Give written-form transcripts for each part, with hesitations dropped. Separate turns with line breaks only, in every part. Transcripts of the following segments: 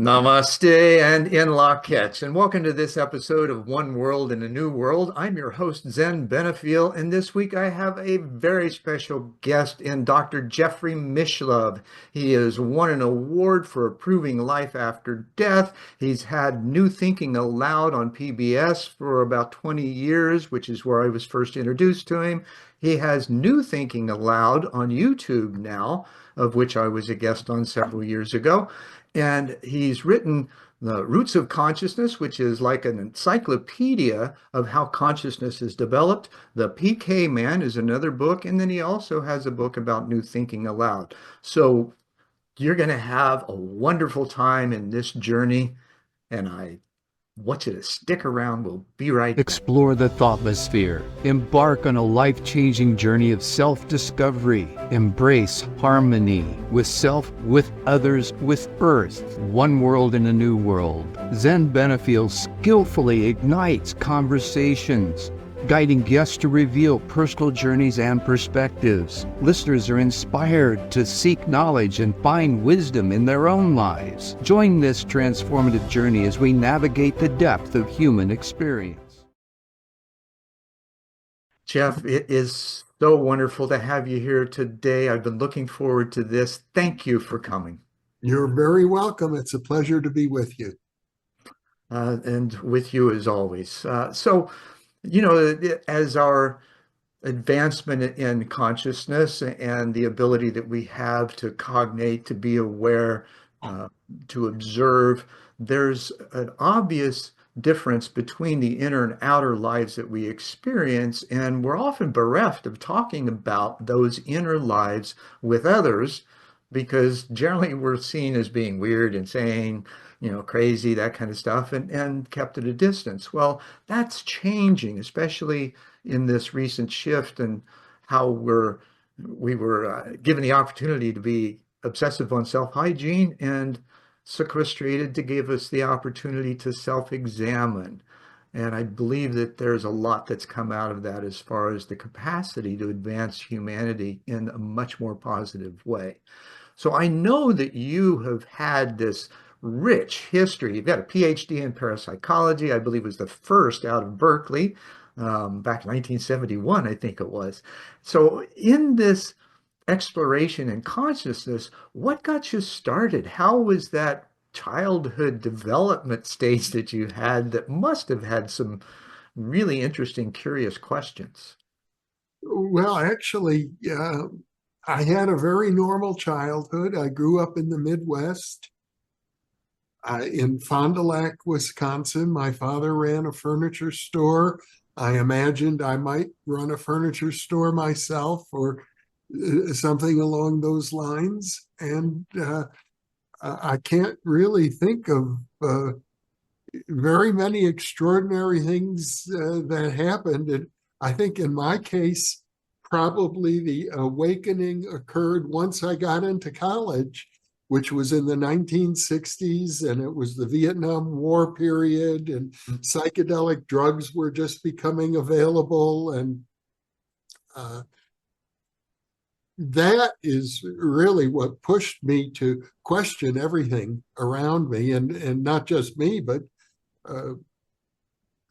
Namaste and in Lak'ech, and welcome to this episode of One World in a New World. I'm your host, Zen Benefiel, and this week I have a very special guest in Dr. Jeffrey Mishlove. He has won an award for improving life after death. He's had New Thinking Aloud on PBS for about 20 years, which is where I was first introduced to him. He has New Thinking Aloud on YouTube now, of which I was a guest on several years ago. And he's written The Roots of Consciousness, which is like an encyclopedia of how consciousness is developed. The PK Man is another book. And then he also has a book about New Thinking Aloud. So you're going to have a wonderful time in this journey. And I want you to stick around. We'll be right back.
Explore the thoughtless sphere. Embark on a life-changing journey of self-discovery. Embrace harmony with self, with others, with Earth. One world in a new world. Zen Benefiel skillfully ignites conversations, guiding guests to reveal personal journeys and perspectives. Listeners are inspired to seek knowledge and find wisdom in their own lives. Join this transformative journey as we navigate the depth of human experience.
Jeff, it is so wonderful to have you here today. I've been looking forward to this. Thank you for coming.
You're very welcome. It's a pleasure to be with you.
And with you as always. As our advancement in consciousness and the ability that we have to cognate, to be aware, to observe, there's an obvious difference between the inner and outer lives that we experience, and we're often bereft of talking about those inner lives with others because generally we're seen as being weird, insane, crazy, that kind of stuff, and kept at a distance. Well, that's changing, especially in this recent shift and how we were given the opportunity to be obsessive on self-hygiene and sequestrated to give us the opportunity to self-examine. And I believe that there's a lot that's come out of that as far as the capacity to advance humanity in a much more positive way. So I know that you have had this rich history. You've got a PhD in parapsychology. I believe it was the first out of Berkeley, back in 1971, I think it was. So in this exploration in consciousness, what got you started? How was that childhood development stage that you had that must have had some really interesting, curious questions?
Well, actually, I had a very normal childhood. I grew up in the Midwest, in Fond du Lac, Wisconsin. My father ran a furniture store. I imagined I might run a furniture store myself or something along those lines. And I can't really think of very many extraordinary things that happened. And I think in my case, probably the awakening occurred once I got into college, which was in the 1960s, and it was the Vietnam War period, and psychedelic drugs were just becoming available. And that is really what pushed me to question everything around me, and not just me, but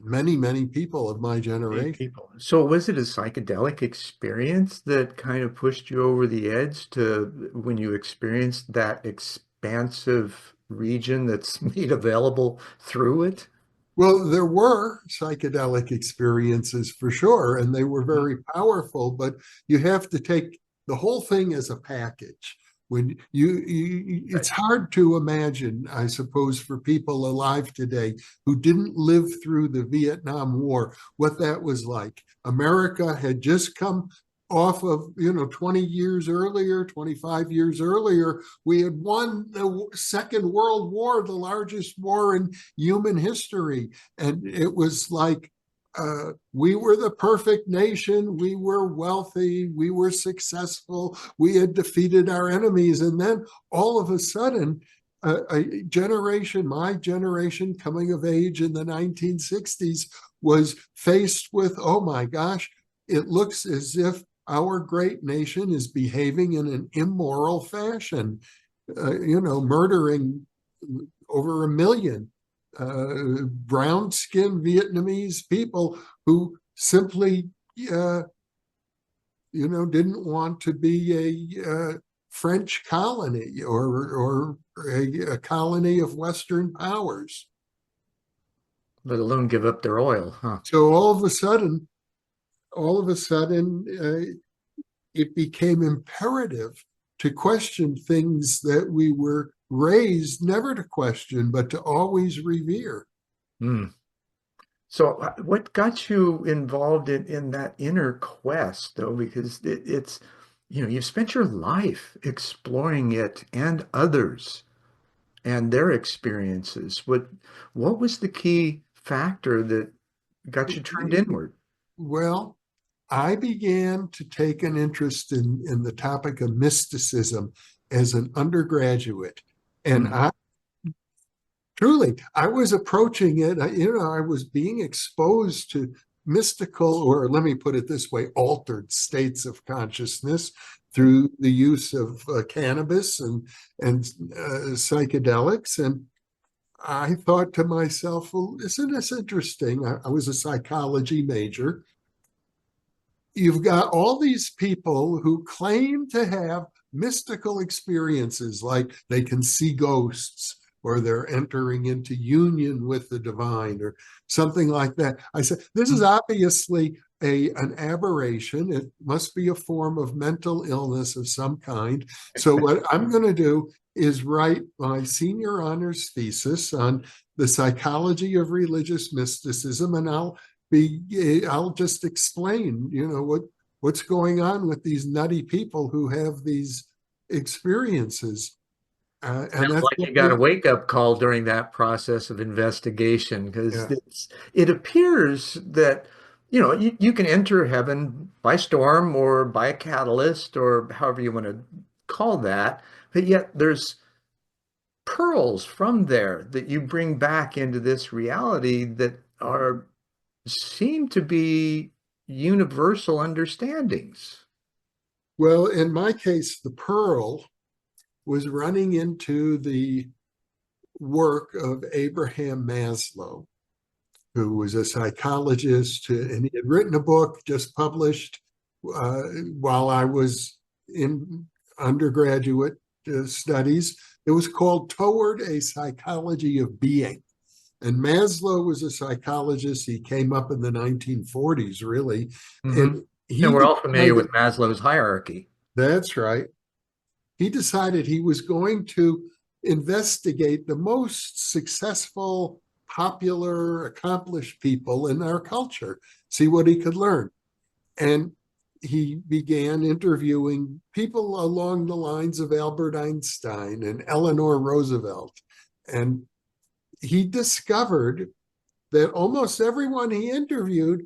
many, many people of my generation.
People. So was it a psychedelic experience that kind of pushed you over the edge to when you experienced that expansive region that's made available through it?
Well, there were psychedelic experiences for sure, and they were very powerful, but you have to take the whole thing as a package. When it's hard to imagine, I suppose, for people alive today who didn't live through the Vietnam War, what that was like. America had just come off of, 20 years earlier, 25 years earlier, we had won the Second World War, the largest war in human history. And it was like, we were the perfect nation. We were wealthy. We were successful. We had defeated our enemies. And then all of a sudden, a generation, my generation coming of age in the 1960s, was faced with, oh my gosh, it looks as if our great nation is behaving in an immoral fashion, murdering over 1 million brown-skinned Vietnamese people who simply, didn't want to be a French colony or a colony of Western powers.
Let alone give up their oil, huh?
So all of a sudden, it became imperative to question things that we were raised never to question, but to always revere.
Hmm. So what got you involved in that inner quest, though? Because it's, you've spent your life exploring it and others and their experiences. What was the key factor that got you turned inward?
Well, I began to take an interest in the topic of mysticism as an undergraduate. And
Hmm.
I was approaching it, I was being exposed to mystical, or let me put it this way, altered states of consciousness through the use of cannabis and psychedelics. And I thought to myself, well, isn't this interesting? I was a psychology major. You've got all these people who claim to have mystical experiences, like they can see ghosts or they're entering into union with the divine or something like that. I said, this is obviously an aberration. It must be a form of mental illness of some kind. So what I'm going to do is write my senior honors thesis on the psychology of religious mysticism, and I'll just explain, what's going on with these nutty people who have these experiences. And
Sounds
that's
like
what
you got a wake-up call during that process of investigation, because
yeah.
it appears that you can enter heaven by storm or by a catalyst or however you want to call that, but yet there's pearls from there that you bring back into this reality that are seem to be universal understandings.
Well, in my case, the pearl was running into the work of Abraham Maslow, who was a psychologist, and he had written a book just published uh, while I was in undergraduate studies. It was called Toward a Psychology of Being. And Maslow was a psychologist. He came up in the 1940s, really.
Hmm.
And
And
he
we're all familiar
decided,
with Maslow's hierarchy.
that's right. He decided he was going to investigate the most successful, popular, accomplished people in our culture, see what he could learn. And he began interviewing people along the lines of Albert Einstein and Eleanor Roosevelt. And he discovered that almost everyone he interviewed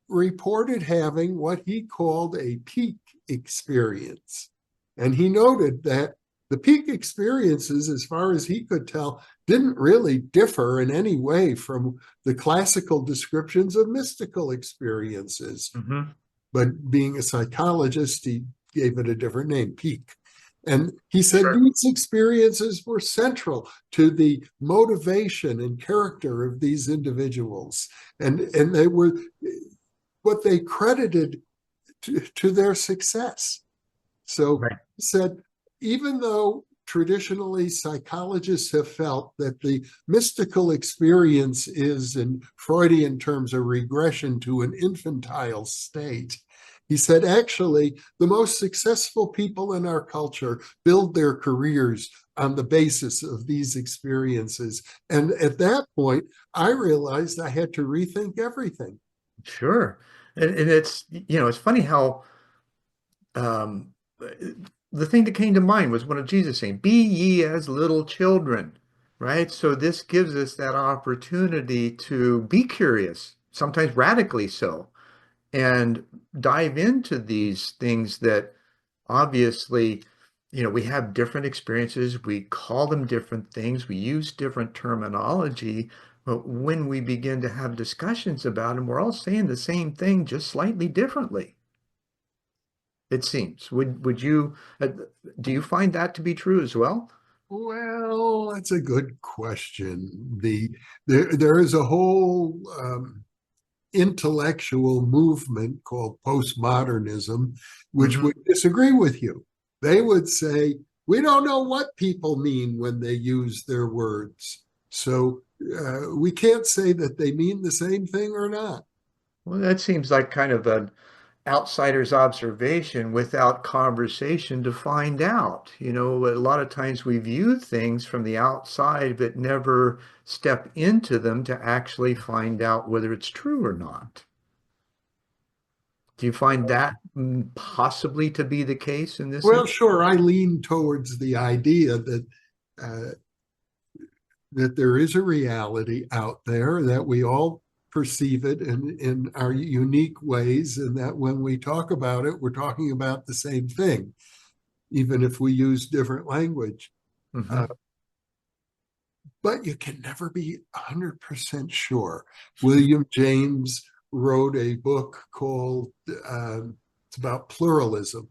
reported having what he called a peak experience. And he noted that the peak experiences, as far as he could tell, didn't really differ in any way from the classical descriptions of mystical experiences.
Hmm.
But being a psychologist, he gave it a different name, peak. And he said
Sure.
these experiences were central to the motivation and character of these individuals. And they were what they credited to their success. So
Right.
he said, even though traditionally psychologists have felt that the mystical experience is, in Freudian terms, a regression to an infantile state, he said, actually, the most successful people in our culture build their careers on the basis of these experiences. And at that point, I realized I had to rethink everything.
Sure. And it's funny how um, the thing that came to mind was one of Jesus saying, "Be ye as little children," right? So this gives us that opportunity to be curious, sometimes radically so, and dive into these things that obviously, we have different experiences, we call them different things, we use different terminology, but when we begin to have discussions about them, we're all saying the same thing, just slightly differently, it seems. Would you do you find that to be true as well?
Well, that's a good question. There is a whole intellectual movement called postmodernism, which
Mhm.
would disagree with you. They would say, we don't know what people mean when they use their words. So we can't say that they mean the same thing or not.
Well, that seems like kind of an outsider's observation without conversation to find out. A lot of times we view things from the outside, but never step into them to actually find out whether it's true or not. Do you find that possibly to be the case in this
Well,
instance?
sure, I lean towards the idea uh, that there is a reality out there, that we all perceive it in our unique ways, and that when we talk about it, we're talking about the same thing, even if we use different language. Uh,
Hmm.
but you can never be 100% sure. William James wrote a book called, it's about pluralism,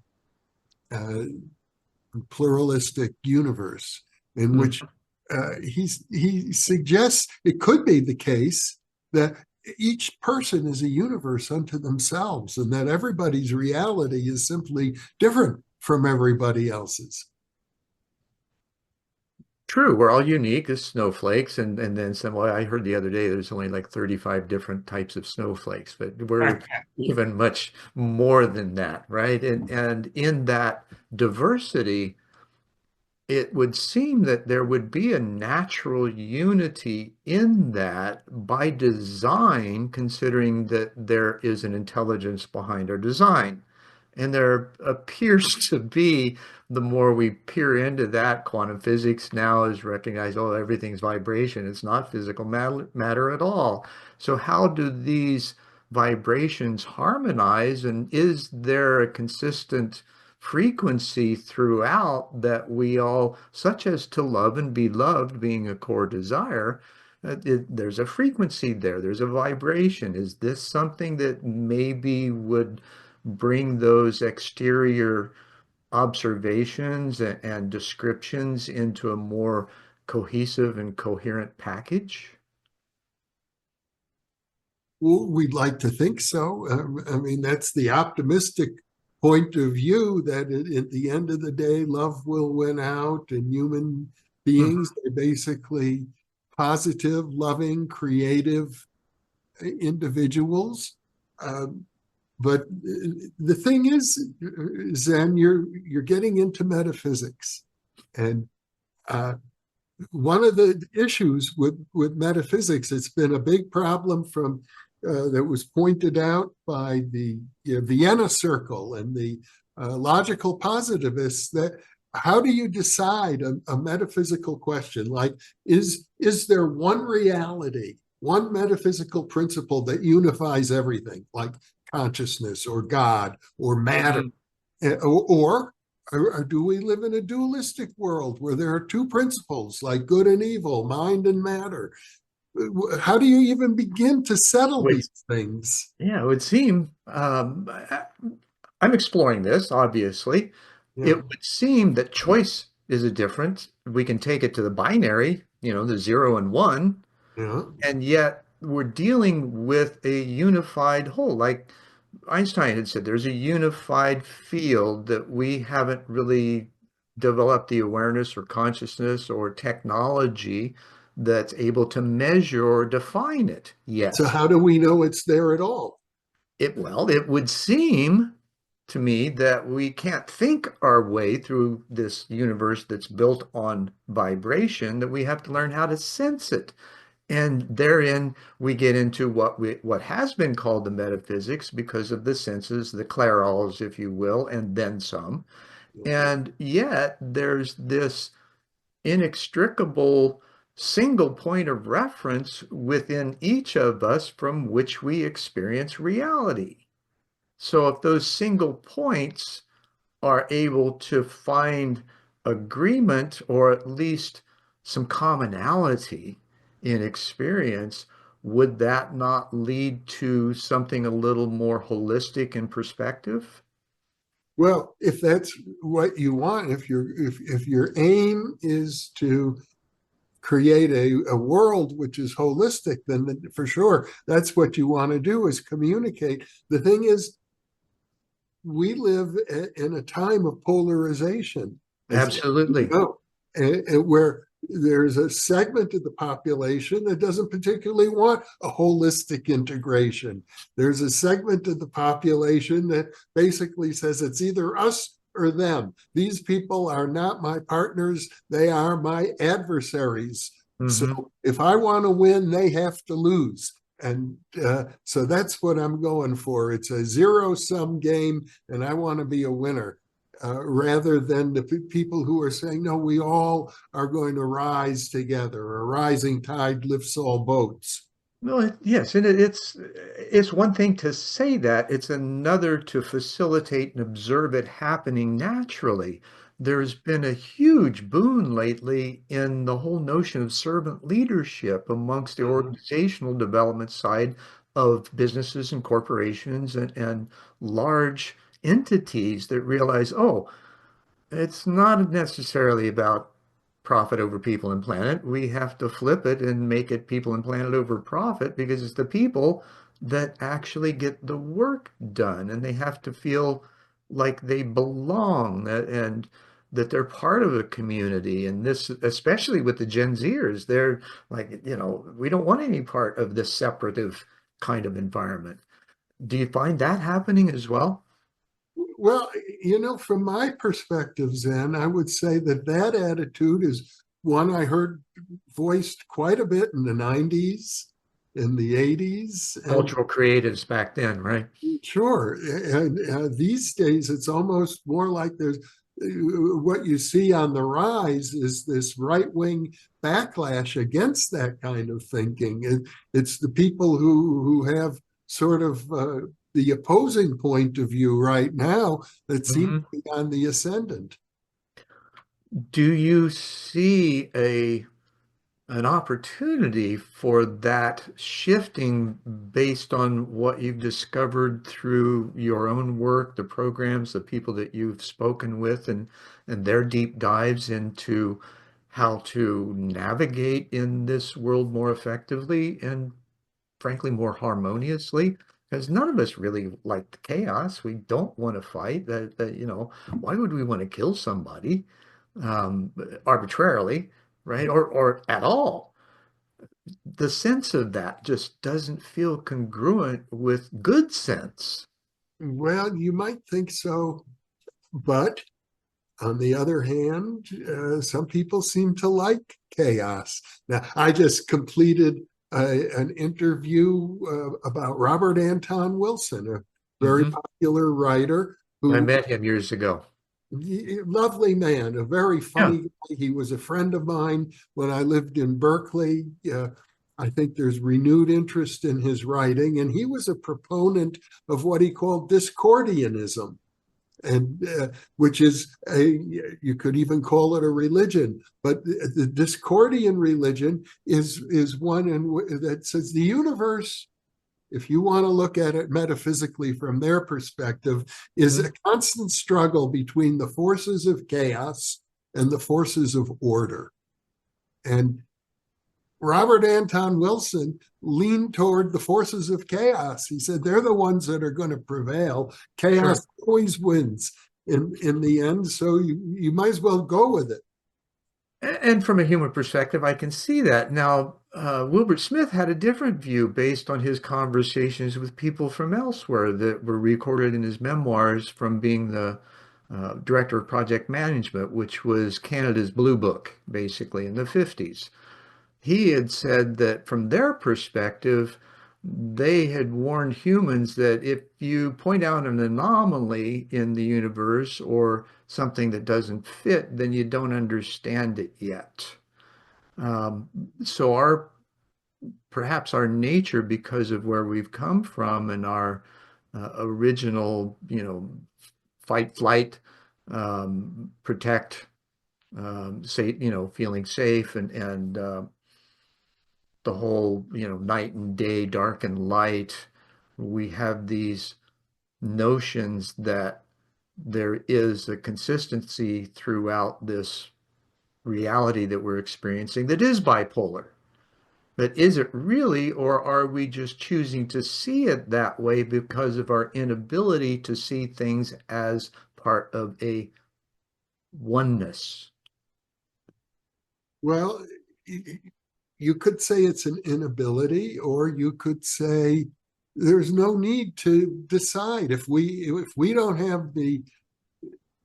uh, pluralistic universe, in which he suggests it could be the case that each person is a universe unto themselves, and that everybody's reality is simply different from everybody else's.
True, we're all unique as snowflakes, and then some. Well, I heard the other day there's only like 35 different types of snowflakes, but we're even much more than that, right? And in that diversity, it would seem that there would be a natural unity in that by design, considering that there is an intelligence behind our design. And there appears to be, the more we peer into that, quantum physics now is recognized, oh, everything's vibration. It's not physical matter at all. So how do these vibrations harmonize? And is there a consistent frequency throughout that we all, such as to love and be loved being a core desire, there's a frequency there, there's a vibration. Is this something that maybe would bring those exterior observations and descriptions into a more cohesive and coherent package?
Well, we'd like to think so. I mean, that's the optimistic point of view, that at the end of the day, love will win out, and human
Hmm.
beings are basically positive, loving, creative individuals. Um, but the thing is, Zen, you're getting into metaphysics, and uh, one of the issues with metaphysics, it's been a big problem from that was pointed out by the Vienna Circle and the logical positivists, that how do you decide a metaphysical question like, is there one reality, one metaphysical principle that unifies everything, like consciousness or God or matter,
Mhm.
or do we live in a dualistic world where there are two principles like good and evil, mind and matter? How do you even begin to settle
Would
these things?
Yeah, it would seem, I'm exploring this, obviously. It
Yeah,
would seem that choice is a difference. We can take it to the binary, the 0 and 1,
yeah.
and yet we're dealing with a unified whole. Like Einstein had said, there's a unified field that we haven't really developed the awareness or consciousness or technology that's able to measure or define it
So
yet.
how do we know it's there at all?
It would seem to me that we can't think our way through this universe that's built on vibration, that we have to learn how to sense it. And therein we get into what has been called the metaphysics because of the senses, the clarals, if you will, and then some. And yet there's this inextricable single point of reference within each of us from which we experience reality. So if those single points are able to find agreement or at least some commonality in experience, would that not lead to something a little more holistic in perspective?
Well, if that's what you want, if your aim is to create a world which is holistic, then for sure that's what you want to do is communicate. The thing is, we live in a time of polarization, as you
Absolutely.
know, where there's a segment of the population that doesn't particularly want a holistic integration. There's a segment of the population that basically says it's either us or them. These people are not my partners, they are my adversaries. So
Hmm.
if I want to win, they have to lose. And so that's what I'm going for. It's a zero sum game, and I want to be a winner. Rather than the people who are saying, no, we all are going to rise together. A rising tide lifts all boats.
Well, yes, and it's one thing to say that, it's another to facilitate and observe it happening naturally. There's been a huge boon lately in the whole notion of servant leadership amongst the
Mhm.
organizational development side of businesses and corporations and large entities that realize, oh, it's not necessarily about profit over people and planet. We have to flip it and make it people and planet over profit because it's the people that actually get the work done and they have to feel like they belong and that they're part of a community. And this, especially with the Gen Zers, they're like, we don't want any part of this separative kind of environment. Do you find that happening as well?
Well, from my perspective, Zen, I would say that that attitude is one I heard voiced quite a bit in the 90s, in the 80s, and
Cultural creatives back then, right?
sure. And these days, it's almost more like there's what you see on the rise is this right wing backlash against that kind of thinking. It's the people who have sort of the opposing point of view right now that seem to
Mhm.
be on the ascendant.
Do you see an opportunity for that shifting based on what you've discovered through your own work, the programs, the people that you've spoken with, and their deep dives into how to navigate in this world more effectively and frankly more harmoniously? Because none of us really like the chaos. We don't want to fight. Why would we want to kill somebody um, arbitrarily, right? Or at all? The sense of that just doesn't feel congruent with good sense.
Well, you might think so, but on the other hand, some people seem to like chaos. Now, I just completed an interview about Robert Anton Wilson, a very
Hmm.
popular writer
I
who,
met him years ago.
lovely man, a very
Yeah.
funny guy. He was a friend of mine when I lived in Berkeley. I think there's renewed interest in his writing, and he was a proponent of what he called Discordianism, and which is you could even call it a religion, but the Discordian religion is one that says the universe, if you want to look at it metaphysically from their perspective, is
Hmm.
a constant struggle between the forces of chaos and the forces of order. And Robert Anton Wilson leaned toward the forces of chaos. He said they're the ones that are going to prevail.
Sure.
Chaos always wins in the end, so you might as well go with it.
And from a human perspective, I can see that. Now, Wilbert Smith had a different view based on his conversations with people from elsewhere that were recorded in his memoirs from being the director of project management, which was Canada's Blue Book, basically, in the 50s. He had said that from their perspective, they had warned humans that if you point out an anomaly in the universe or something that doesn't fit, then you don't understand it yet. Um, so perhaps our nature, because of where we've come from and our original, fight, flight, protect, say, feeling safe and the whole, night and day, dark and light. We have these notions that there is a consistency throughout this reality that we're experiencing that is bipolar. But is it really, or are we just choosing to see it that way because of our inability to see things as part of a oneness?
Well, you could say it's an inability, or you could say there's no need to decide. If we don't have the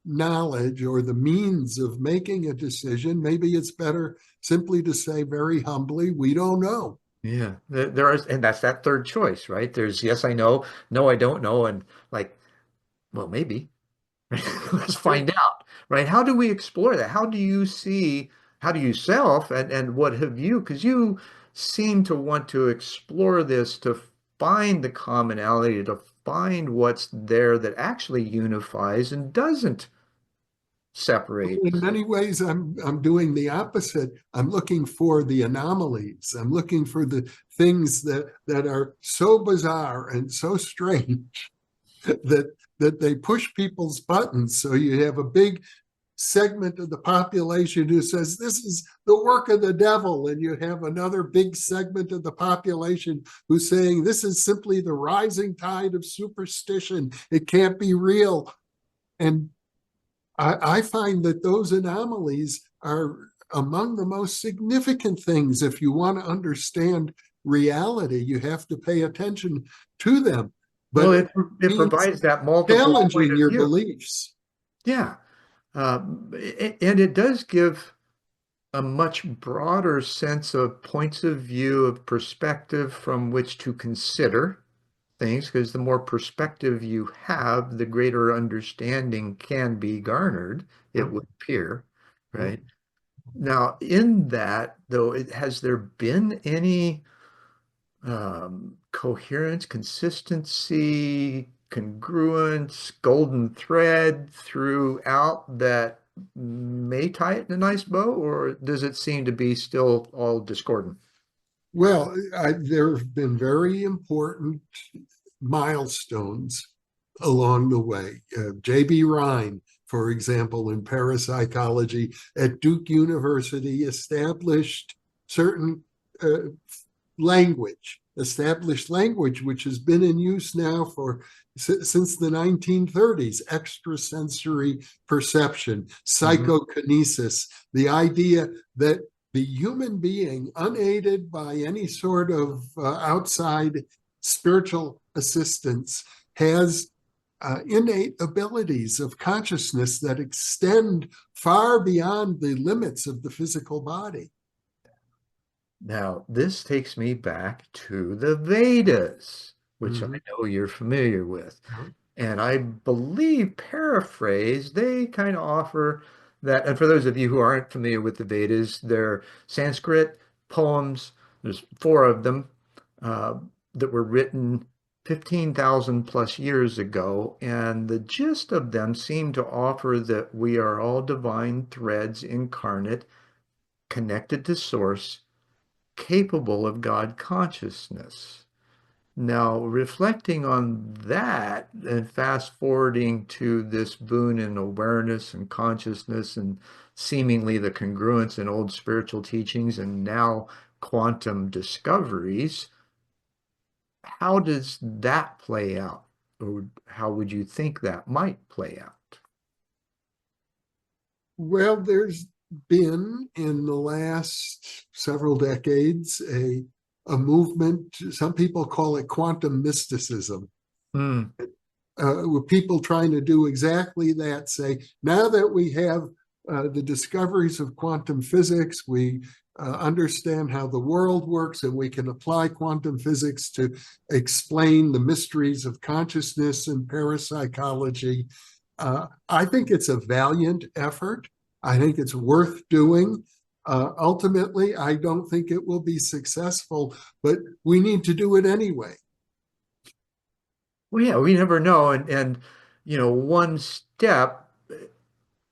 knowledge or the means of making a decision, maybe it's better simply to say very humbly, we don't know.
Yeah, there is, and that's that third choice, right? There's yes, I know, no, I don't know, and like, well, maybe. Let's
Yeah.
find out, right? How do we explore that? How do you see, how do you self and what have you, because you seem to want to explore this to find the commonality, to find what's there that actually unifies and doesn't separate.
In many ways, I'm doing the opposite. I'm looking for the anomalies. I'm looking for the things that are so bizarre and so strange that they push people's buttons. So you have a big segment of the population who says this is the work of the devil, and you have another big segment of the population who's saying this is simply the rising tide of superstition. It can't be real. And I find that those anomalies are among the most significant things. If you want to understand reality, you have to pay attention to them.
Well,
But it
it
means
provides that multiple point
challenging
of
your
view.
beliefs.
Yeah. And it does give a much broader sense of points of view, of perspective from which to consider things, because the more perspective you have, the greater understanding can be garnered, it
Yeah,
would appear,
yeah.
right? Now, in that, though, has there been any coherence, consistency, congruence, golden thread throughout that may tie it in a nice bow, or does it seem to be still all discordant?
Well, there have been very important milestones along the way. J.B. Rhine, for example, in parapsychology at Duke University, established certain uh, established language, which has been in use now for since the 1930s. Extrasensory perception,
Mhm.
psychokinesis, the idea that the human being, unaided by any sort of outside spiritual assistance, has innate abilities of consciousness that extend far beyond the limits of the physical body.
Now, this takes me back to the Vedas, which I
Mhm.
know you're familiar with.
Yeah.
And I believe, paraphrase, they kind of offer that. And for those of you who aren't familiar with the Vedas, they're Sanskrit poems. There's four of them uh, that were written 15,000 plus years ago. And the gist of them seem to offer that we are all divine threads incarnate, connected to Source, capable of God consciousness. Now, reflecting on that and fast forwarding to this boon in awareness and consciousness and seemingly the congruence in old spiritual teachings and now quantum discoveries, how does that play out? Or how would you think that might play out?
Well, there's been in the last several decades a movement, some people call it quantum mysticism,
Hmm.
with people trying to do exactly that, say, now that we have the discoveries of quantum physics, we understand how the world works, and we can apply quantum physics to explain the mysteries of consciousness and parapsychology. I think it's a valiant effort. I think it's worth doing. Ultimately, I don't think it will be successful, but we need to do it anyway.
Well, yeah, we never know. And one step,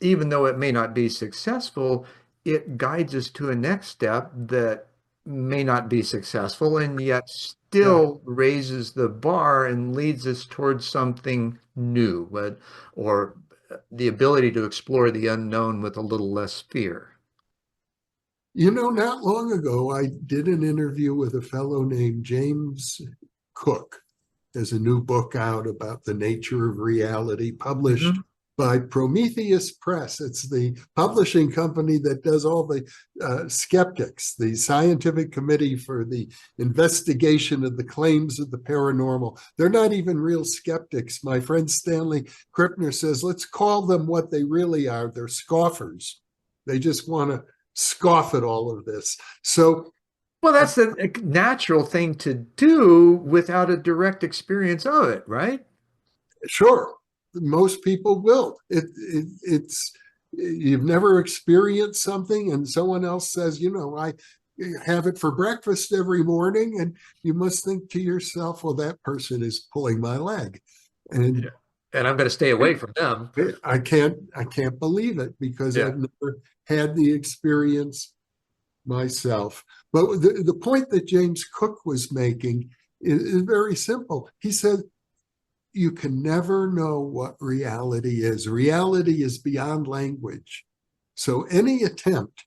even though it may not be successful, it guides us to a next step that may not be successful and yet
Yeah.
still raises the bar and leads us towards something new, or the ability to explore the unknown with a little less fear.
Not long ago, I did an interview with a fellow named James Cook. There's a new book out about the nature of reality, published
Mhm.
by Prometheus Press. It's the publishing company that does all the skeptics, the scientific committee for the investigation of the claims of the paranormal. They're not even real skeptics. My friend Stanley Krippner says, let's call them what they really are. They're scoffers. They just want to scoff at all of this. So,
Well, that's a natural thing to do without a direct experience of it, right?
sure, most people will. It's you've never experienced something, and someone else says, I have it for breakfast every morning, and you must think to yourself, well, that person is pulling my leg, and
Yeah. And I'm going to stay away from them.
I can't believe it because
Yeah.
I've never had the experience myself. But the point that James Cook was making is very simple. He said, you can never know what reality is. Reality is beyond language. So any attempt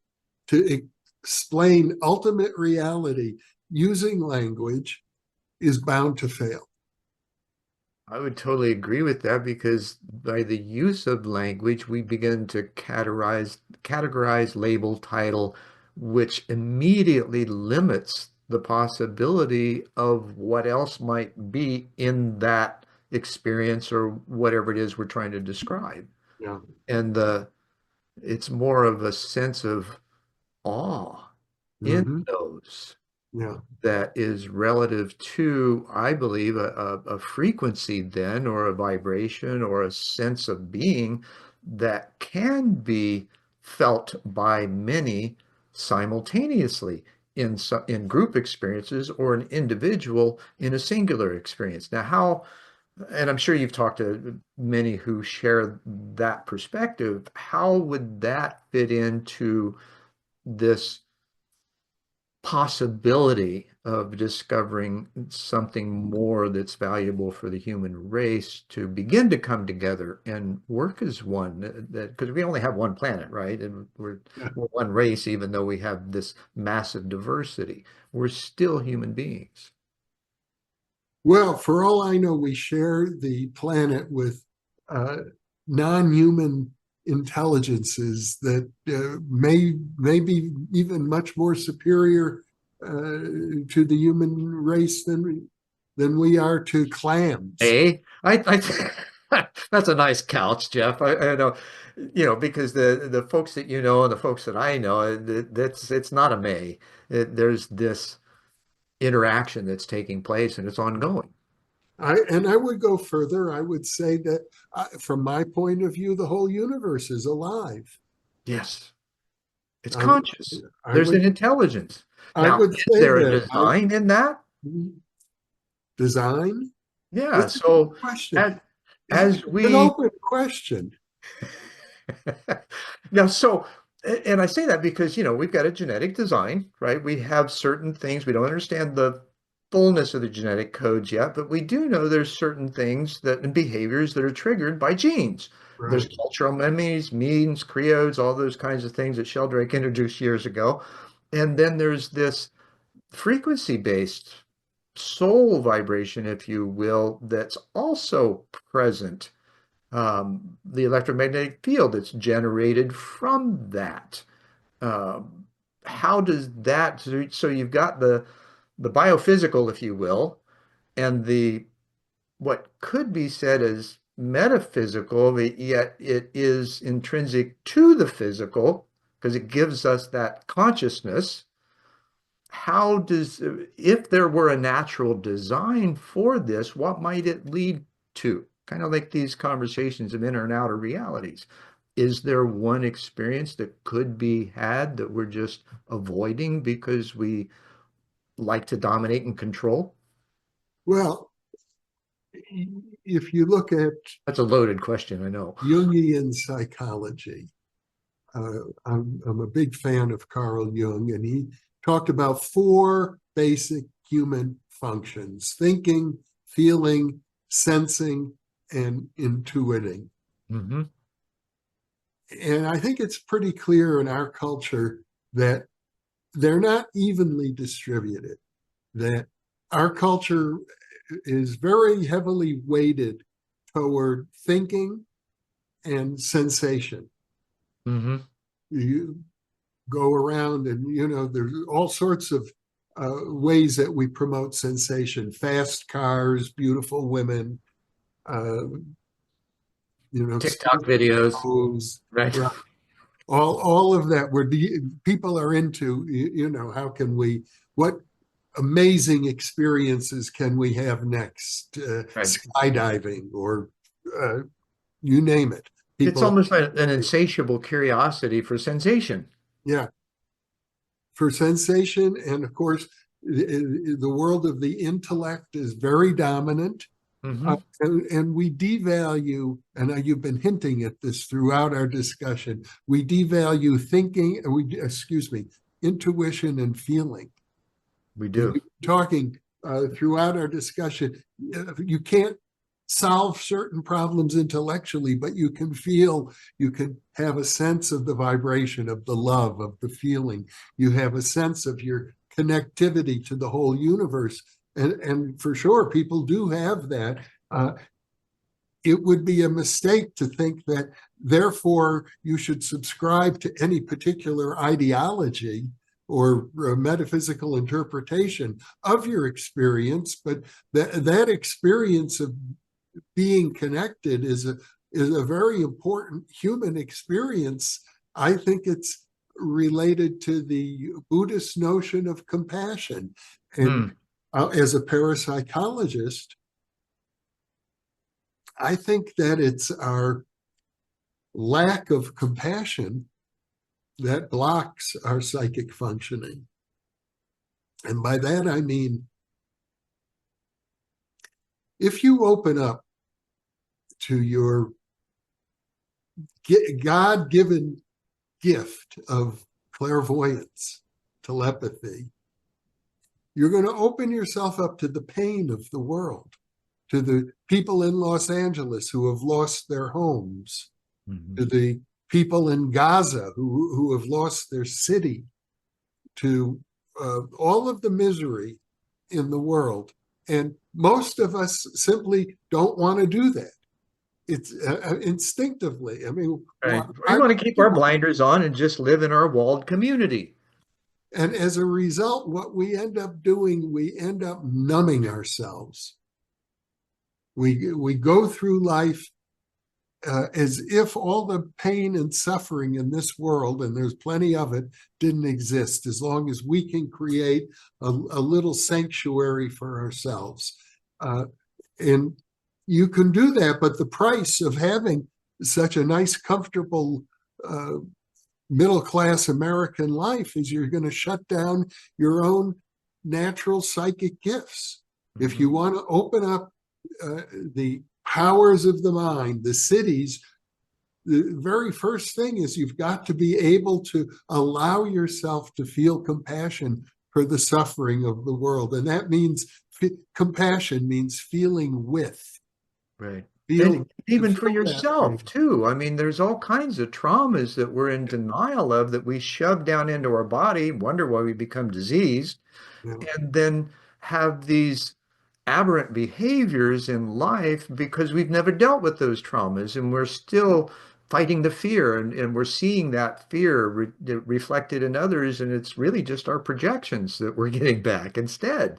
to explain ultimate reality using language is bound to fail.
I would totally agree with that because by the use of language, we begin to categorize, label, title, which immediately limits the possibility of what else might be in that experience or whatever it is we're trying to describe.
Yeah.
And it's more of a sense of awe in
Mhm.
those
Yeah.
that is relative to, I believe, a frequency then, or a vibration, or a sense of being that can be felt by many simultaneously in group experiences or an individual in a singular experience. Now, and I'm sure you've talked to many who share that perspective, how would that fit into this possibility of discovering something more that's valuable for the human race to begin to come together and work as one? That because we only have one planet, right? And
Yeah.
we're one race, even though we have this massive diversity. We're still human beings.
Well, for all I know, we share the planet with uh, non-human intelligences that may be even much more superior to the human race than we are to clams.
Eh? That's a nice couch, Jeff. I know, because the folks that you know and the folks that I know, that's it's not a may. There's this interaction that's taking place and it's ongoing.
And I would go further. I would say that, from my point of view, the whole universe is alive.
Yes, it's
I would,
conscious.
I
There's an
would,
intelligence.
I
Now,
would
is
say
there a
that.
design in that?
Design?
Yeah.
That's a good
So
question.
as
It's
as
an
we
open question.
now, and I say that because, we've got a genetic design, right? We have certain things. We don't understand the fullness of the genetic codes yet, but we do know there's certain things and behaviors that are triggered by genes. There's
Right.
cultural memes, creodes, all those kinds of things that Sheldrake introduced years ago. And then there's this frequency-based soul vibration, if you will, that's also present, the electromagnetic field that's generated from that. Um, how does that, so you've got the biophysical, if you will, and the what could be said as metaphysical, but yet it is intrinsic to the physical because it gives us that consciousness. If there were a natural design for this, what might it lead to? Kind of like these conversations of inner and outer realities. Is there one experience that could be had that we're just avoiding because we like to dominate and control?
Well, if you look at
That's a loaded question, I know.
Jungian psychology, I'm a big fan of Carl Jung, and he talked about four basic human functions: thinking, feeling, sensing, and intuiting.
Hmm.
And I think it's pretty clear in our culture that they're not evenly distributed, that our culture is very heavily weighted toward thinking and sensation.
Hmm.
You go around and, there's all sorts of ways that we promote sensation: fast cars, beautiful women, uh,
TikTok
surfing
videos,
shows,
right?
right? All of that where people are into, how can we, what amazing experiences can we have next?
Right.
Skydiving, or uh, you name it.
It's
People,
almost like an insatiable curiosity for sensation.
yeah, for sensation. And of course, the world of the intellect is very dominant.
Hmm.
And we devalue, and you've been hinting at this throughout our discussion, we devalue thinking, excuse me, intuition and feeling.
We
We've
do.
been talking throughout our discussion. You can't solve certain problems intellectually, but you can feel, you can have a sense of the vibration, of the love, of the feeling. You have a sense of your connectivity to the whole universe. And for sure, people do have that. Uh, it would be a mistake to think that therefore you should subscribe to any particular ideology or metaphysical interpretation of your experience, but that experience of being connected is a very important human experience. I think it's related to the Buddhist notion of compassion. And
Hmm.
as a parapsychologist, I think that it's our lack of compassion that blocks our psychic functioning. And by that, I mean, if you open up to your God given gift of clairvoyance, telepathy, you're going to open yourself up to the pain of the world, to the people in Los Angeles who have lost their homes,
Hmm.
to the people in Gaza who have lost their city, to all of the misery in the world. And most of us simply don't want to do that. It's instinctively. I mean,
Right. We
why
want
would
to keep
we
our
want?
blinders on and just live in our walled community.
And as a result, what we end up doing, we end up numbing ourselves. We go through life as if all the pain and suffering in this world, and there's plenty of it, didn't exist, as long as we can create a little sanctuary for ourselves. And you can do that, but the price of having such a nice, comfortable, uh, middle class American life is you're going to shut down your own natural psychic gifts. If you
Hmm.
want to open up the powers of the mind, the cities, the very first thing is you've got to be able to allow yourself to feel compassion for the suffering of the world. And that means compassion means feeling with,
Right.
feel
And even for
feel that
yourself
pain.
too. I mean, there's all kinds of traumas that we're in denial of that we shove down into our body, wonder why we become diseased,
You know.
and then have these aberrant behaviors in life because we've never dealt with those traumas and we're still fighting the fear and we're seeing that fear reflected in others and it's really just our projections that we're getting back instead.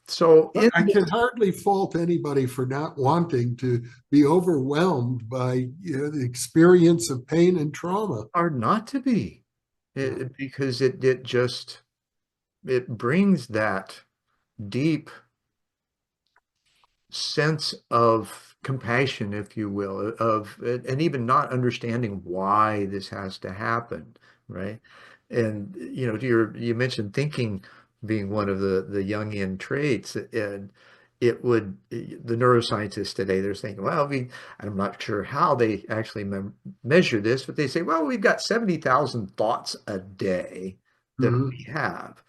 So in
I
this
can hardly fault anybody for not wanting to be overwhelmed by the experience of pain and trauma.
hard not to be
Yeah.
because it just it brings that deep sense of compassion, if you will, of and even not understanding why this has to happen, right? And you mentioned thinking being one of the Jungian traits, and it would the neuroscientists today they're thinking, well, I'm not sure how they actually measure this, but they say, well, we've got 70,000 thoughts a day that
Mhm.
we have.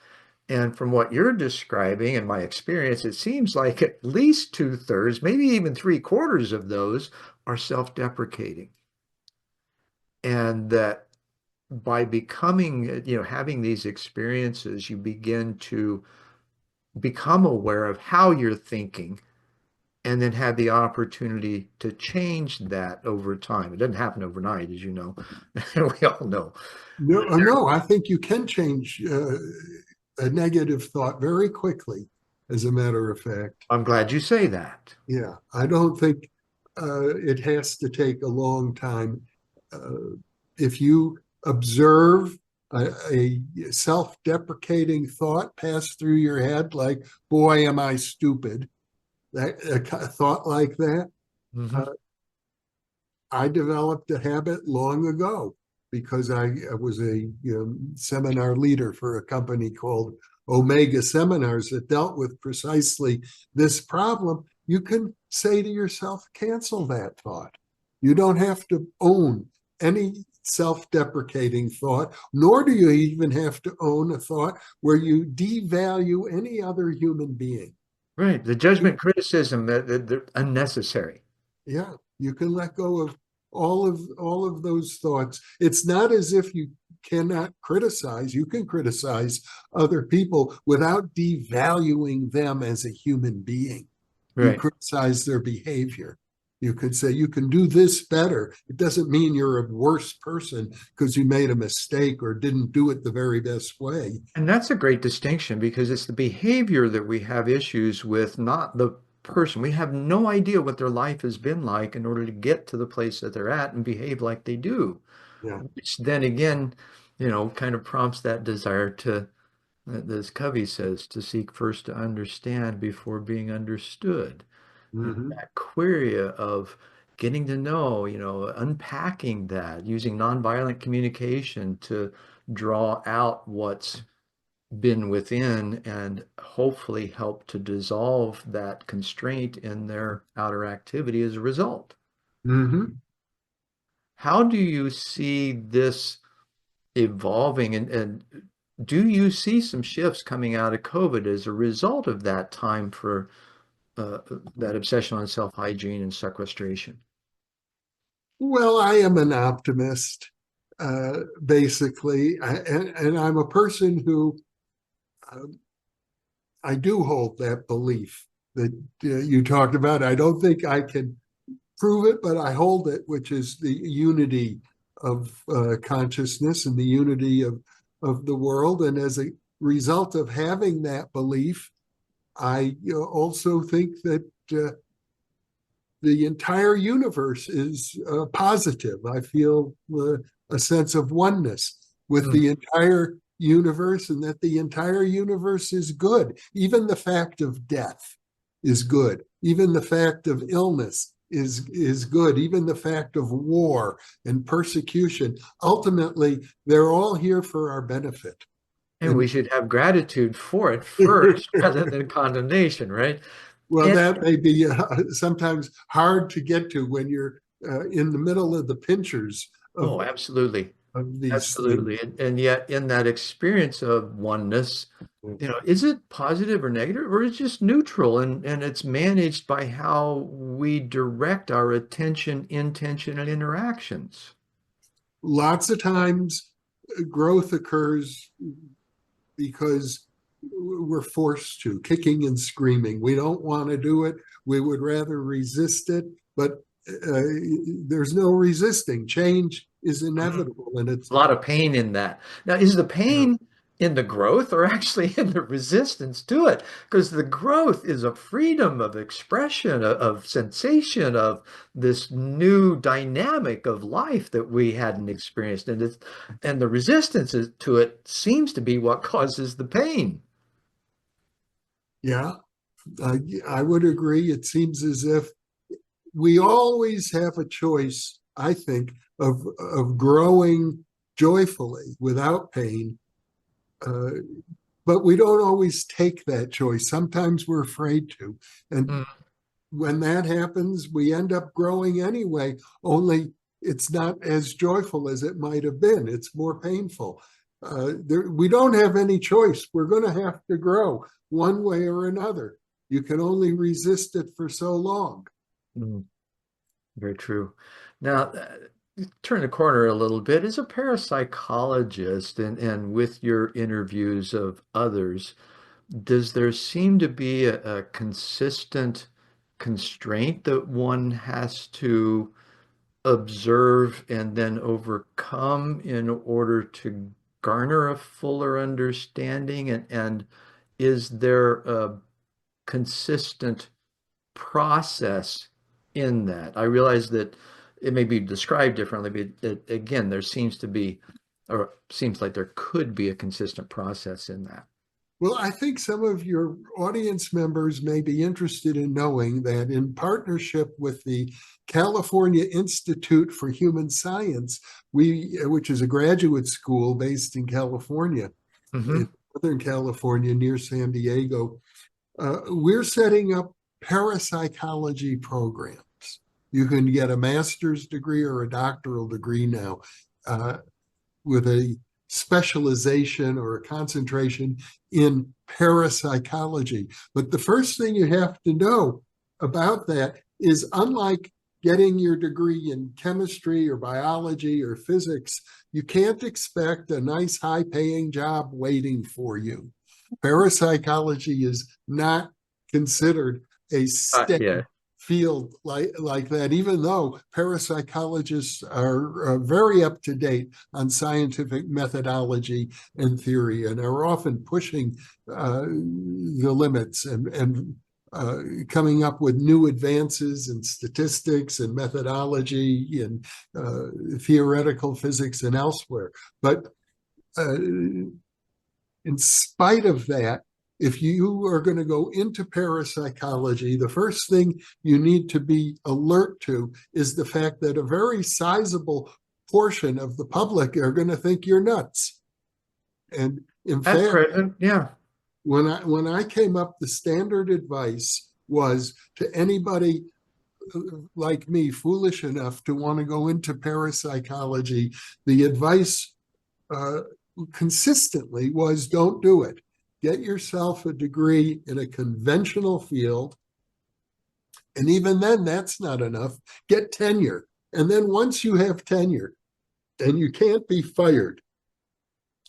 And from what you're describing and my experience, it seems like at least two-thirds, maybe even three-quarters of those are self-deprecating. and that by becoming, having these experiences, you begin to become aware of how you're thinking and then have the opportunity to change that over time. It doesn't happen overnight, as you know. We all know.
No, no, I think you can change a negative thought very quickly, as a matter of fact.
I'm glad you say that.
Yeah, I don't think it has to take a long time. If you observe a self-deprecating thought pass through your head, like, boy, am I stupid, a thought like that,
Hmm.
uh, I developed a habit long ago because I was a seminar leader for a company called Omega Seminars that dealt with precisely this problem. You can say to yourself, cancel that thought. You don't have to own any self-deprecating thought, nor do you even have to own a thought where you devalue any other human being.
Right. The judgment, criticism, they're unnecessary.
Yeah, you can let go of all of those thoughts. It's not as if you cannot criticize. You can criticize other people without devaluing them as a human being. You
Right.
criticize their behavior. You could say you can do this better. It doesn't mean you're a worse person because you made a mistake or didn't do it the very best way.
And that's a great distinction because it's the behavior that we have issues with, not the person. We have no idea what their life has been like in order to get to the place that they're at and behave like they do,
Yeah.
which then again, kind of prompts that desire to, as Covey says, to seek first to understand before being understood.
Mm-hmm.
That query of getting to know, unpacking that, using nonviolent communication to draw out what's been within and hopefully help to dissolve that constraint in their outer activity as a result.
Mm-hmm.
How do you see this evolving and do you see some shifts coming out of COVID as a result of that time for that obsession on self-hygiene and sequestration?
Well, I am an optimist, basically, and I'm a person who uh, I do hold that belief that you talked about. I don't think I can prove it, but I hold it, which is the unity of consciousness and the unity of the world. And as a result of having that belief, I also think that the entire universe is positive. I feel a sense of oneness with
Mm.
the entire universe and that the entire universe is good. Even the fact of death is good. Even the fact of illness is good. Even the fact of war and persecution. Ultimately, they're all here for our benefit.
And we
And
should have gratitude for it first rather than condemnation, right?
well,
And
that may be sometimes hard to get to when you're in the middle of the pinchers
oh, absolutely.
of these things.
Absolutely. And yet in that experience of oneness, is it positive or negative, or is it just neutral and it's managed by how we direct our attention, intention, and interactions?
Lots of times, growth occurs because we're forced to, kicking and screaming. We don't want to do it. We would rather resist it, but there's no resisting. Change is
Mhm.
inevitable, and it's
A lot of pain in that. Now, is the
you know,
pain in the growth or actually in the resistance to it? Because the growth is a freedom of expression, of sensation, of this new dynamic of life that we hadn't experienced. And the resistance to it seems to be what causes the pain.
yeah, I would agree. It seems as if we always have a choice, I think, of growing joyfully without pain. Uh, but we don't always take that choice. Sometimes we're afraid to. And
Mm.
when that happens, we end up growing anyway, only it's not as joyful as it might have been. It's more painful. We don't have any choice. We're going to have to grow one way or another. You can only resist it for so long.
Mm. Very true. Now, turn the corner a little bit. As a parapsychologist and with your interviews of others, does there seem to be a consistent constraint that one has to observe and then overcome in order to garner a fuller understanding? And is there a consistent process in that? I realize that it may be described differently, but again, there seems to be, or seems like there could be a consistent process in that.
Well, I think some of your audience members may be interested in knowing that in partnership with the California Institute for Human Science, which is a graduate school based in California, in
Hmm.
Southern California near San Diego, we're setting up parapsychology programs. You can get a master's degree or a doctoral degree now uh, with a specialization or a concentration in parapsychology. But the first thing you have to know about that is, unlike getting your degree in chemistry or biology or physics, you can't expect a nice high paying job waiting for you. Parapsychology is not considered a steady
Yeah.
field like that, even though parapsychologists are very up to date on scientific methodology and theory and are often pushing the limits and coming up with new advances in statistics and methodology and theoretical physics and elsewhere. But uh, in spite of that, if you are going to go into parapsychology, the first thing you need to be alert to is the fact that a very sizable portion of the public are going to think you're nuts. And in
At
fact,
present, yeah.
when I came up, the standard advice was to anybody like me, foolish enough to want to go into parapsychology, the advice uh, consistently was, don't do it. Get yourself a degree in a conventional field. And even then, that's not enough. Get tenure. And then once you have tenure and you can't be fired,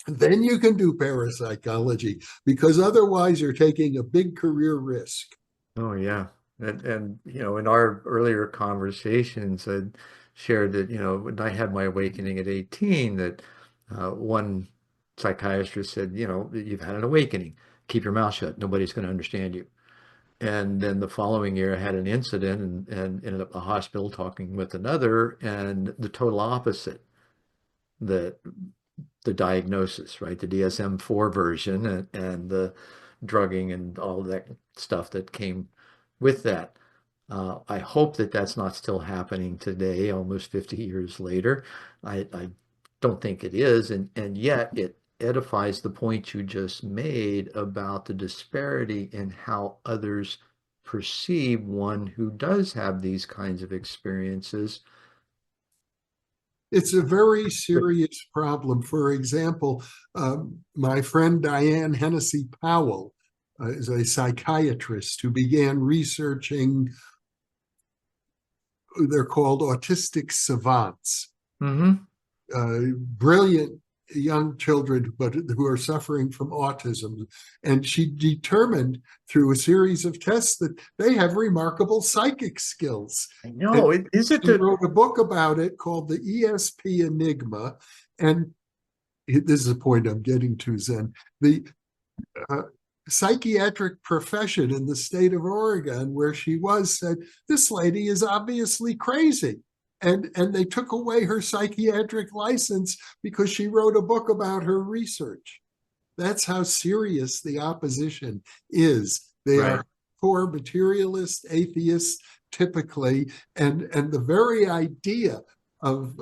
then you can do parapsychology, because otherwise you're taking a big career risk.
Oh, yeah. And in our earlier conversations, I shared that, when I had my awakening at 18, that one psychiatrist said, you've had an awakening. Keep your mouth shut. Nobody's going to understand you. And then the following year, I had an incident and ended up in a hospital talking with another, and the total opposite. That the diagnosis, right? The DSM-4 version and the drugging and all that stuff that came with that. I hope that that's not still happening today, almost 50 years later. I don't think it is, and yet it edifies the point you just made about the disparity in how others perceive one who does have these kinds of experiences.
It's a very serious problem. For example, my friend Diane Hennessy Powell is a psychiatrist who began researching, they're called autistic savants,
Hmm.
brilliant young children, but who are suffering from autism. And she determined through a series of tests that they have remarkable psychic skills.
I
And
know. Is it
she
that?
wrote a book about it called The ESP Enigma. And this is the point I'm getting to, Zen. The uh, psychiatric profession in the state of Oregon, where she was, said, this lady is obviously crazy. And they took away her psychiatric license because she wrote a book about her research. That's how serious the opposition is. They
Right.
are core materialist atheists typically, and the very idea of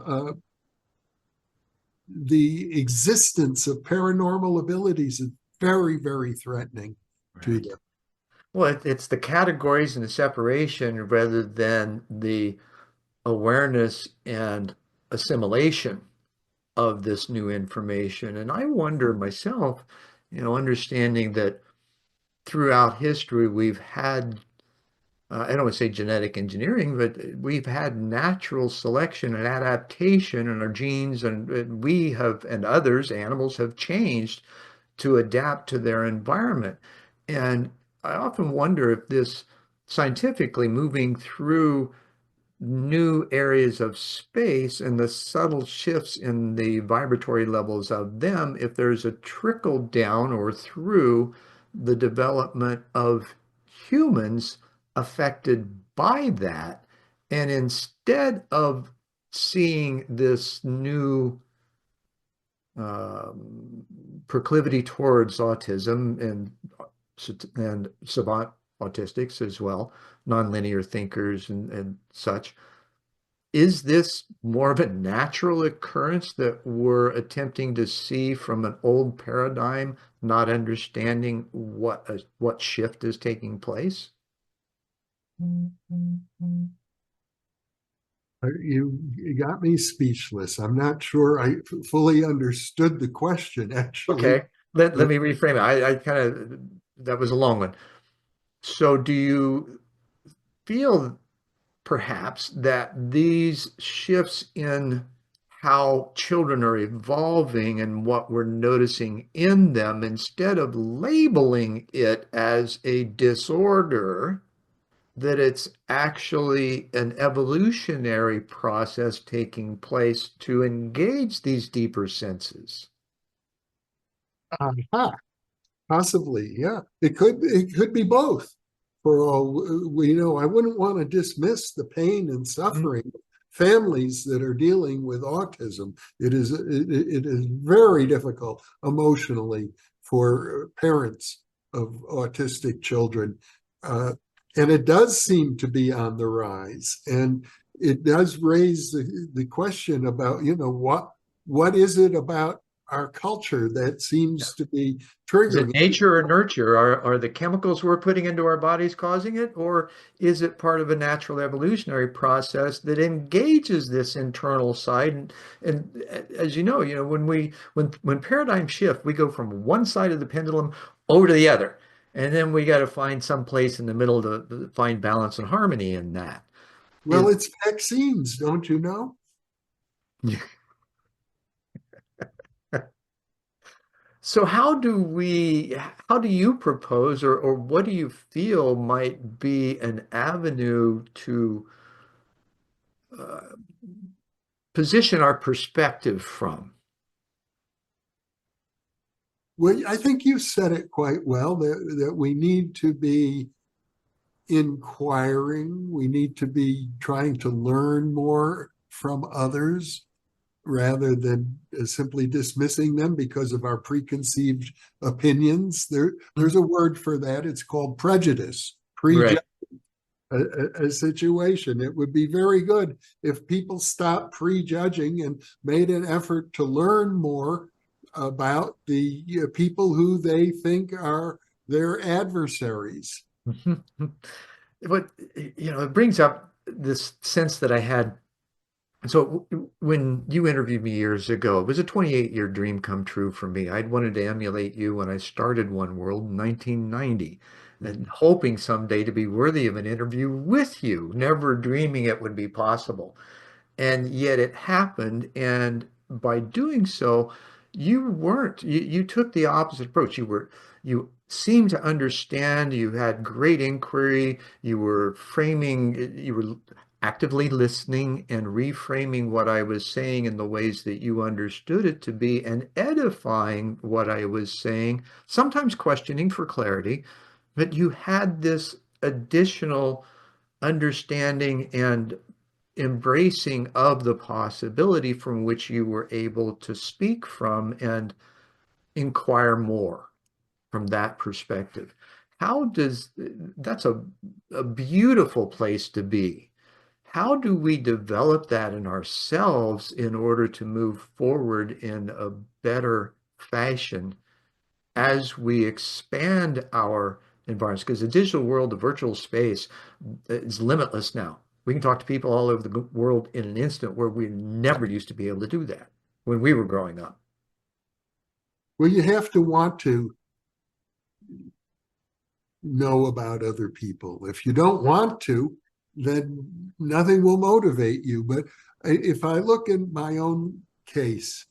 the existence of paranormal abilities is very, very threatening to
Right.
them.
Well, it's the categories and the separation rather than the awareness and assimilation of this new information. And I wonder myself, understanding that throughout history we've had I don't want to say genetic engineering, but we've had natural selection and adaptation in our genes, and we have, and others, animals have changed to adapt to their environment. And I often wonder if this scientifically moving through new areas of space and the subtle shifts in the vibratory levels of them, if there's a trickle down or through the development of humans affected by that. And instead of seeing this new um, proclivity towards autism and savant autistics as well, nonlinear thinkers and such. Is this more of a natural occurrence that we're attempting to see from an old paradigm, not understanding what shift is taking place?
You got me speechless. I'm not sure I fully understood the question, actually.
Okay, let me reframe it. I kind of, that was a long one. So do you feel perhaps that these shifts in how children are evolving and what we're noticing in them, instead of labeling it as a disorder, that it's actually an evolutionary process taking place to engage these deeper senses?
Aha, possibly, yeah. It could be both. For all we know, I wouldn't want to dismiss the pain and
Mhm.
suffering of families that are dealing with autism. It is very difficult emotionally for parents of autistic children. Uh, and it does seem to be on the rise. And it does raise the question about, what is it about our culture that seems to be
Is it
triggering it?
nature or nurture? Are the chemicals we're putting into our bodies causing it, or is it part of a natural evolutionary process that engages this internal side? And as you know, when paradigm shift, we go from one side of the pendulum over to the other, and then we got to find some place in the middle to find balance and harmony in that.
Well,
Is
it's vaccines, don't you know?
So how do you propose, or what do you feel might be an avenue to uh, position our perspective from?
Well, I think you said it quite well that we need to be inquiring, we need to be trying to learn more from others rather than simply dismissing them because of our preconceived opinions. There's a word for that. It's called prejudice.
Right.
A situation. It would be very good if people stopped prejudging and made an effort to learn more about the people who they think are their adversaries.
But it brings up this sense that I had. So when you interviewed me years ago, it was a 28-year dream come true for me. I'd wanted to emulate you when I started One World in 1990, and hoping someday to be worthy of an interview with you, never dreaming it would be possible. And yet it happened. And by doing so, you took the opposite approach. You seemed to understand, you had great inquiry, you were actively listening and reframing what I was saying in the ways that you understood it to be, and edifying what I was saying, sometimes questioning for clarity, but you had this additional understanding and embracing of the possibility from which you were able to speak from and inquire more from that perspective. How does That's a beautiful place to be. How do we develop that in ourselves in order to move forward in a better fashion as we expand our environments? Because the digital world, the virtual space, is limitless now. We can talk to people all over the world in an instant, where we never used to be able to do that when we were growing up.
Well, you have to want to know about other people. If you don't want to, then nothing will motivate you. But if I look in my own case,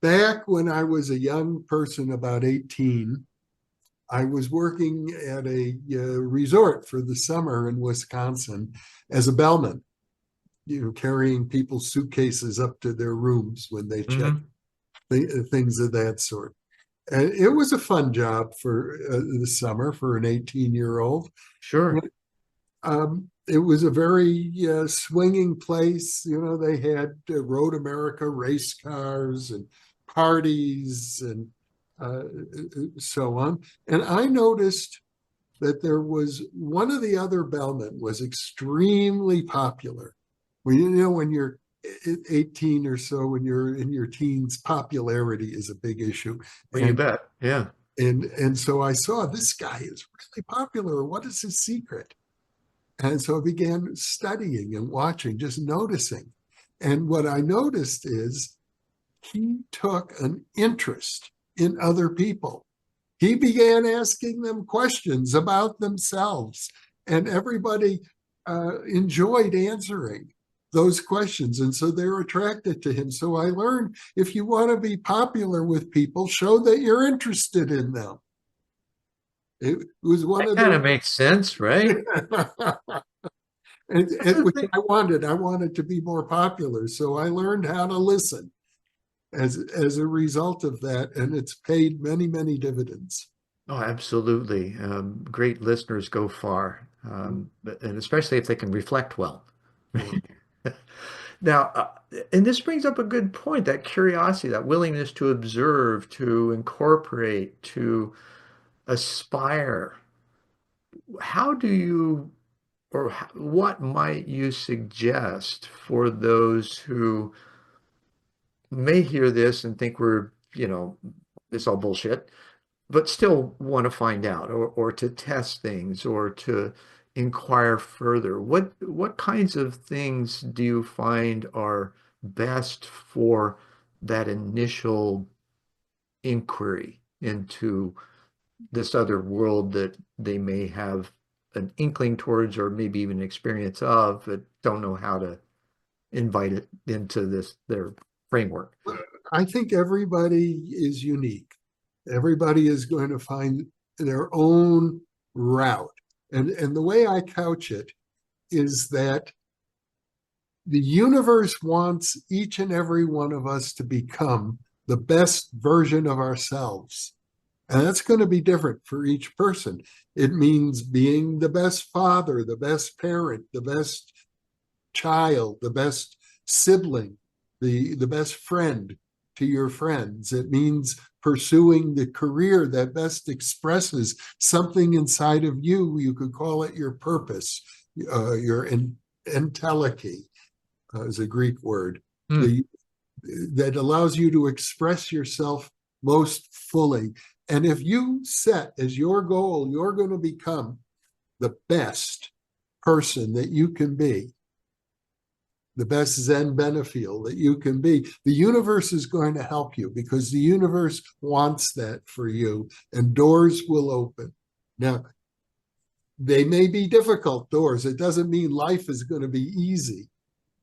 back when I was a young person, about 18, I was working at a resort for the summer in Wisconsin as a bellman, carrying people's suitcases up to their rooms when they check,
Hmm.
things of that sort. And it was a fun job for the summer for an 18-year-old.
Sure.
It was a very swinging place. They had Road America race cars and parties and so on. And I noticed that there was one of the other bellmen was extremely popular. When you're 18 or so, when you're in your teens, popularity is a big issue.
Well, you
And
bet. Yeah.
and so I saw this guy is really popular. What is his secret? And so I began studying and watching, just noticing. And what I noticed is he took an interest in other people. He began asking them questions about themselves, and everybody enjoyed answering those questions. And so they're attracted to him. So I learned, if you want to be popular with people, show that you're interested in them. It was one
That
of
kind of
the
makes sense, right? That's the
which
thing.
I wanted. I wanted to be more popular. So I learned how to listen as a result of that. And it's paid many, many dividends.
Oh, absolutely. Great listeners go far, and especially if they can reflect well.
Yeah.
Now, and this brings up a good point, that curiosity, that willingness to observe, to incorporate, to aspire. How do you, or what might you suggest for those who may hear this and think we're, it's all bullshit, but still want to find out, or to test things, or to inquire further? What kinds of things do you find are best for that initial inquiry into this other world that they may have an inkling towards, or maybe even experience of, but don't know how to invite it into their framework?
I think everybody is unique. Everybody is going to find their own route. And the way I couch it is that the universe wants each and every one of us to become the best version of ourselves. And that's going to be different for each person. It means being the best father, the best parent, the best child, the best sibling, the best friend to your friends. It means pursuing the career that best expresses something inside of you. You could call it your purpose, your entelechy, is a Greek word,
Hmm.
the, that allows you to express yourself most fully. And if you set as your goal, you're going to become the best person that you can be, the best Zen Benefiel that you can be, the universe is going to help you, because the universe wants that for you, and doors will open. Now, they may be difficult doors. It doesn't mean life is going to be easy,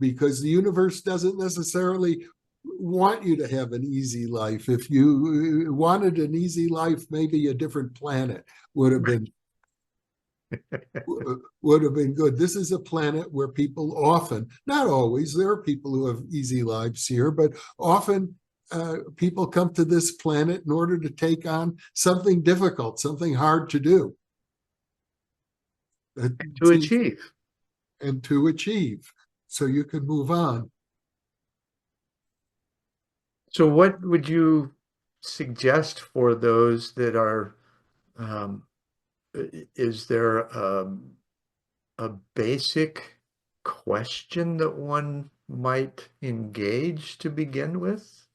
because the universe doesn't necessarily want you to have an easy life. If you wanted an easy life, maybe a different planet would have been good. This is a planet where people often, not always, there are people who have easy lives here, but often people come to this planet in order to take on something difficult, something hard to do.
To achieve.
And to achieve, so you can move on.
So what would you suggest for those that are, um, is there a basic question that one might engage to begin with?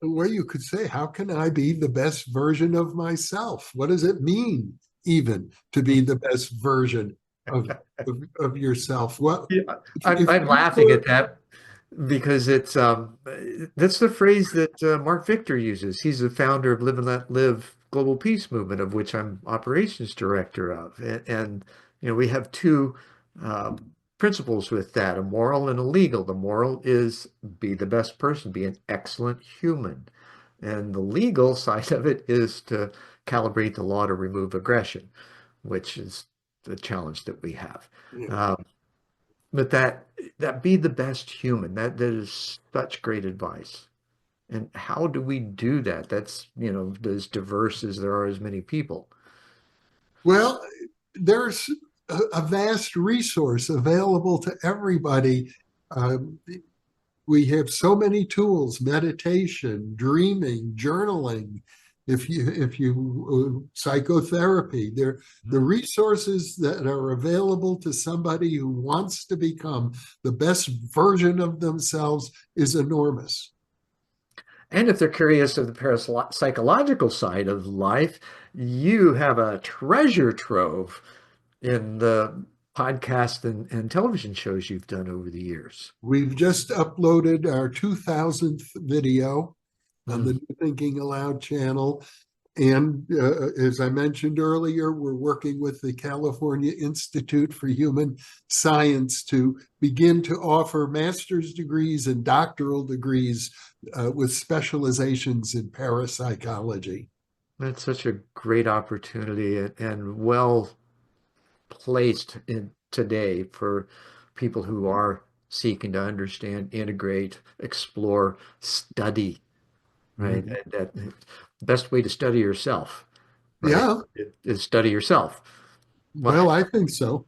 Well, you could say, how can I be the best version of myself? What does it mean, even, to be the best version of yourself? Well,
Yeah,
if
I'm
you
laughing
were,
at that because that's the phrase that Mark Victor uses. He's the founder of Live and Let Live global peace movement, of which I'm operations director of. We have two uh, principles with that, a moral and a legal. The moral is be the best person, be an excellent human. And the legal side of it is to calibrate the law to remove aggression, which is the challenge that we have.
Yeah.
Um, but that be the best human, that is such great advice. And how do we do that? That's, as diverse as there are as many people.
Well, there's a vast resource available to everybody. Um, we have so many tools: meditation, dreaming, journaling, if you psychotherapy. The resources that are available to somebody who wants to become the best version of themselves is enormous.
And if they're curious of the parapsychological side of life, you have a treasure trove in the podcast and television shows you've done over the years.
We've just uploaded our 2000th video on the
Mm.
New Thinking Aloud channel. And as I mentioned earlier, we're working with the California Institute for Human Science to begin to offer master's degrees and doctoral degrees with specializations in parapsychology.
That's such a great opportunity and well placed in today for people who are seeking to understand, integrate, explore, study, right?
Mhm.
The best way to study yourself, right,
Yeah,
is study yourself. Well,
well, I think so.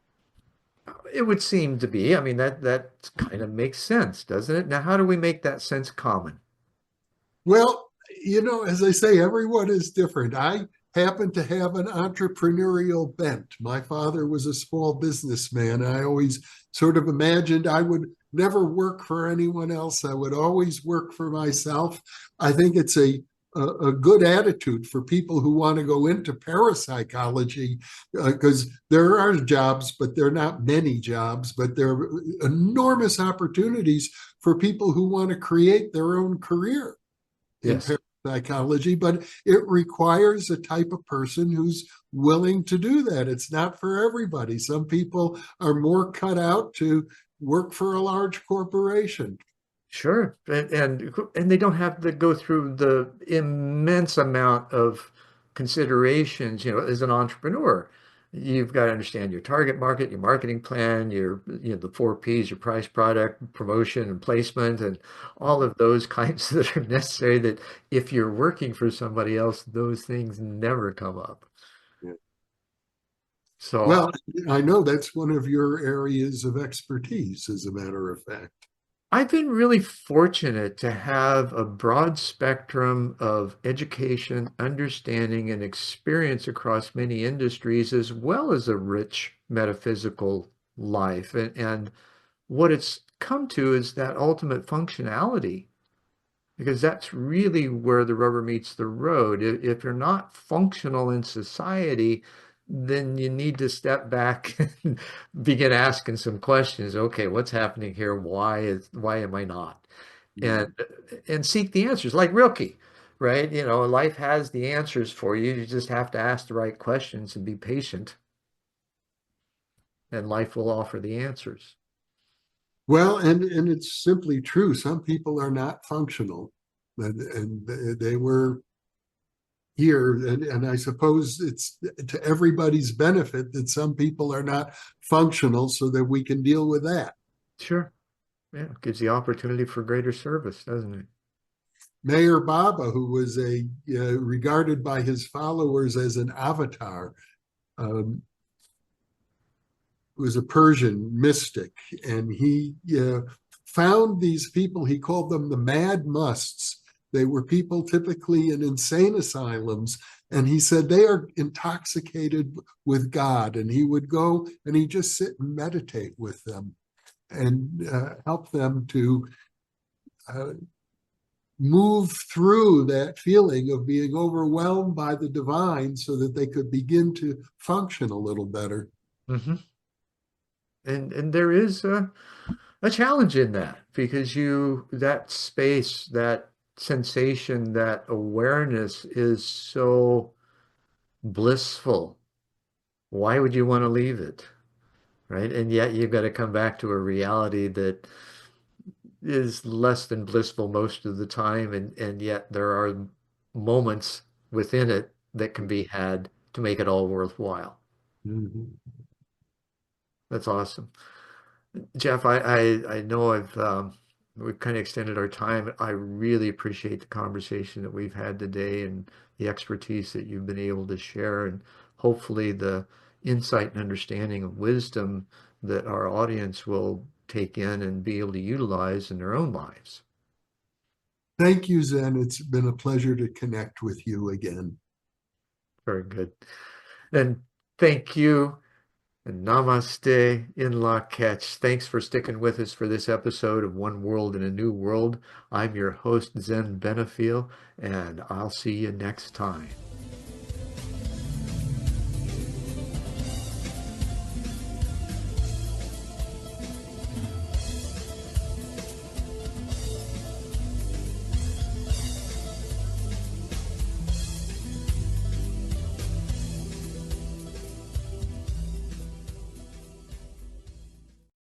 it would seem to be. I mean, that kind of makes sense, doesn't it? Now, how do we make that sense common?
Well, as I say, everyone is different. I happen to have an entrepreneurial bent. My father was a small businessman. I always sort of imagined I would never work for anyone else. I would always work for myself. I think it's a good attitude for people who want to go into parapsychology, because there are jobs, but there are not many jobs, but there are enormous opportunities for people who want to create their own career in
Yes,
parapsychology, but it requires a type of person who's willing to do that. It's not for everybody. Some people are more cut out to work for a large corporation.
sure. And they don't have to go through the immense amount of considerations, as an entrepreneur. You've got to understand your target market, your marketing plan, the four P's, your price, product, promotion, and placement, and all of those kinds that are necessary that if you're working for somebody else, those things never come up. So
Well, I know that's one of your areas of expertise, as a matter of fact.
I've been really fortunate to have a broad spectrum of education, understanding, and experience across many industries, as well as a rich metaphysical life. And what it's come to is that ultimate functionality, because that's really where the rubber meets the road. If you're not functional in society, then you need to step back and begin asking some questions. Okay, what's happening here? Why am I not? And
Mhm.
and seek the answers like Rilke, right? Life has the answers for you. You just have to ask the right questions and be patient, and life will offer the answers.
Well, and it's simply true. Some people are not functional, and they were here, and I suppose it's to everybody's benefit that some people are not functional so that we can deal with that.
Sure. Yeah, gives the opportunity for greater service, doesn't it?
Mayor Baba, who was regarded by his followers as an avatar, um, was a Persian mystic, and he found these people. He called them the mad musts. They were people typically in insane asylums, and he said they are intoxicated with God. And he would go and he just sit and meditate with them and help them to uh, move through that feeling of being overwhelmed by the divine so that they could begin to function a little better.
Hmm. And there is a challenge in that because that space, that sensation, that awareness is so blissful. Why would you want to leave it? Right? And yet you've got to come back to a reality that is less than blissful most of the time, and yet there are moments within it that can be had to make it all worthwhile.
Mhm.
That's awesome. Jeff, I know we've kind of extended our time. I really appreciate the conversation that we've had today and the expertise that you've been able to share, and hopefully the insight and understanding of wisdom that our audience will take in and be able to utilize in their own lives.
Thank you, Zen. It's been a pleasure to connect with you again.
Very good. And thank you. And namaste, in la catch. Thanks for sticking with us for this episode of One World in a New World. I'm your host, Zen Benefiel, and I'll see you next time.